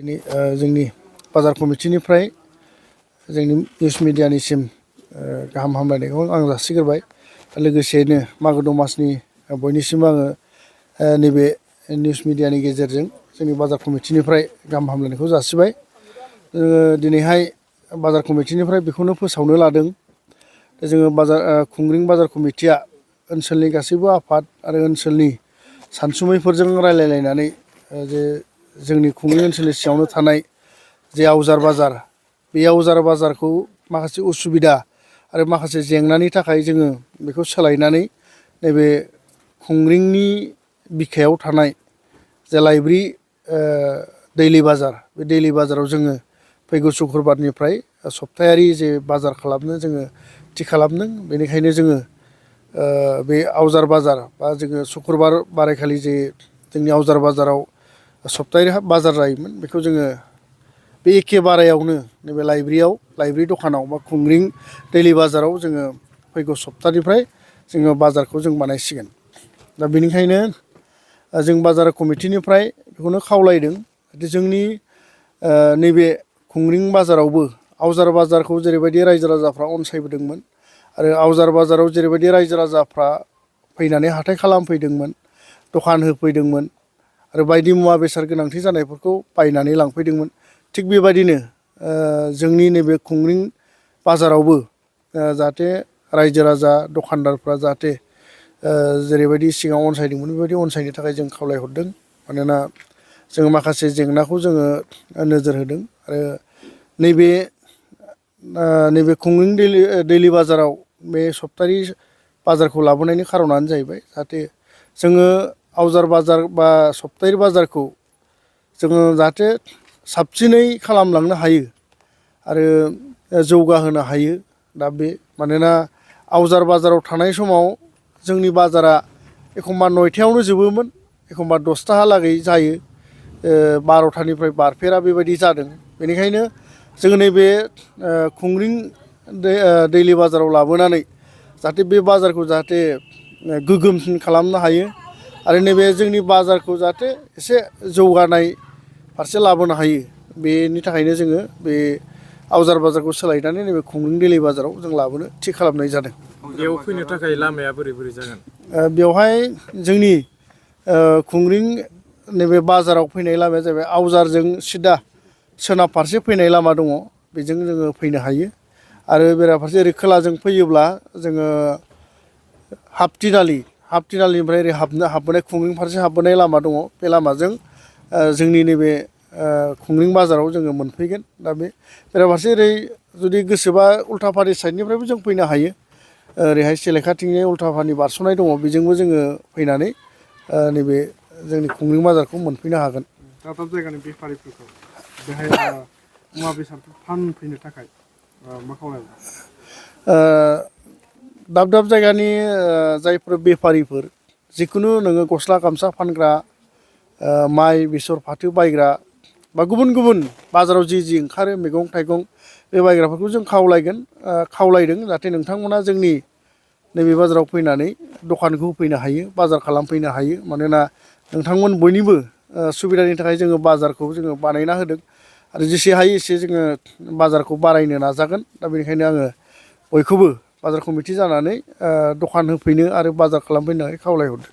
दिनै जोंनि बाजार कमिटिनिफ्राय जोंनि निउस मिडियानिसिम गाहाम हामलायनायखौ आं जासिग्रोबाय। लोगोसेयैनो मागो दमासिनि बयनिसिमबो आङो नैबे निउस मिडियानि गेजेरजों जोंनि बाजार कमिटिनिफ्राय गाहाम हामलायनायखौ जासिबाय। दिनैहाय बाजार कमिटिनिफ्राय बेखौनो फोसावनो लादों। जोङो खुंग्रिं बाजार कमिटिया ओनसोलनि गासैबो आफाद आरो ओनसोलनि सानसुमैफोरजों रायलायलायनानै जे जोंनि खुंग्रिं ओनसोलनि सिङावनो थानाय जे आवजार बाजार, बे आवजार बाजारखौ माखासे उसुबिदा आरो माखासे जेंनानि थाखाय जोङो बेखौ सोलायनानै नैबे खुंग्रिंनि बिखायाव थानाय जे लाइब्रि दैलि बाजार, बे दैलि बाजाराव जोङो फैगौ सुक्रुबारनिफ्राय सप्तायारि जे बाजार खालामनो जोङो थि खालामदों। बेनिखायनो जोङो बे आवजार बाजार बा जोङो सुक्रुबार बारायखालि जे जोंनि आवजार बाजाराव सप्तायारि बाजार जायोमोन, बेखौ जोङो बे एखे बारायावनो नैबे लाइब्रि दखानाव बा खुंग्रिं दैलि बाजाराव जोङो फैगौ सप्तानिफ्राय जोङो बाजारखौ जों बानायसिगोन। दा बेनिखायनो जों बाजार कमिटिनिफ्राय बेखौनो खावलायदों जे जोंनि नैबे खुंग्रिं बाजारावबो आवजार बाजारखौ जेरैबायदि रायजो राजाफ्रा अनसायबोदोंमोन आरो आवजार बाजाराव जेरैबायदि रायजो राजाफ्रा फैनानै हाथाय खालामफैदोंमोन, दखान होफैदोंमोन आरो बायदि मुवा बेसाद गोनांथि जानायफोरखौ बायनानै लांफैदोंमोन, थिग बेबायदिनो जोंनि नैबे खुंग्रिं बाजारावबो जाहाथे रायजो राजा दखानदारफ्रा जाहाथे जेरैबायदि सिगाङाव अनसायदोंमोन बेबायदि अनसायनो थाखाय जों खावलायहरदों। मानोना जोङो माखासे जेंनाखौ जोङो नोजोर होदों आरो नैबे खुंग्रिं दैलि बाजाराव बे सप्तायारि बाजारखौ लाबोनायनि खारनानो जाहैबाय जाहाथे जोङो आवजार बाजार बा सप्तायारि बाजारखौ जोङो जाहाथे साबसिनै खालामलांनो हायो आरो जौगाहोनो हायो। दा बे मानोना आवजार बाजाराव थानाय समाव जोंनि बाजारा एखमबा 9थायावनो जोबोमोन, एखमबा 10थाहालागै जायो, 12थानिफ्राय बारफेरा बेबायदि जादों। बेनिखायनो जोङो नैबे खुंग्रिं दैलि बाजाराव लाबोनानै जाहाथे बे बाजारखौ जाहाथे गोगोमसिन खालामनो हायो आरो नैबे जोंनि बाजारखौ जाहाथे एसे जौगानाय फारसे लाबोनो हायो, बेनि थाखायनो जोङो बे आवजार बाजारखौ सोलायनानै नैबे खुंग्रिं दैलि बाजाराव जों लाबोनो थि खालामनाय जादों। बेयाव फैनो थाखाय लामाया बोरै जागोन? बेवहाय जोंनि खुंग्रिं नैबे बाजाराव फैनाय लामाया जाहैबाय आवजारजों सिदा सोनाब फारसे फैनाय लामा दङ, बेजों जोङो फैनो हायो। आरो बेराफारसे ओरै खोलाजों फैयोब्ला जोङो हाबथिनालिनिफ्राय ओरै हाबबोनाय खुंग्रिं फारसे हाबबोनाय लामा दङ, बे लामाजों जोंनि नैबे खुंग्रिं बाजाराव जोङो मोनफैगोन। दा बे बेराफारसे ओरै जुदि गोसोबा उल्थापानि साइडनिफ्रायबो जों फैनो हायो। ओरैहाय सेलेखाथिंजाय उल्थापानि बारस'नाय दङ, बेजोंबो जोङो फैनानै नैबे जोंनि खुंग्रिं बाजारखौ मोनफैनो हागोन। दाब दाब जायगानि बेफारिफोरखौ बेहाय मुवा बेसादफोर फानफैनो थाखाय मा खालामो? दाब दाब जायगानि जायफोर बेफारिफोर, जिखुनु नोङो गस्ला गामसा फानग्रा, माइ बेसर फाथो बायग्रा बा गुबुन गुबुन बाजाराव जि ओंखारो मैगं थाइगं, बे बायग्राफोरखौ जों खावलायदों जाहाथे नोंथांमोना जोंनि नैबे बाजाराव फैनानै दखानखौ होफैनो हायो, बाजार खालामफैनो हायो। मानोना नोंथांमोन बयनिबो सुबिदानि थाखाय जोङो बाजारखौ जोङो बानायना होदों आरो जेसे हायो एसे जोङो बाजारखौ बारायनो नाजागोन। दा बेनिखायनो आङो बयखौबो बाजार कमिटि जानानै दखान होफैनो आरो बाजार खालामफैनो थाखाय खावलायहरदों।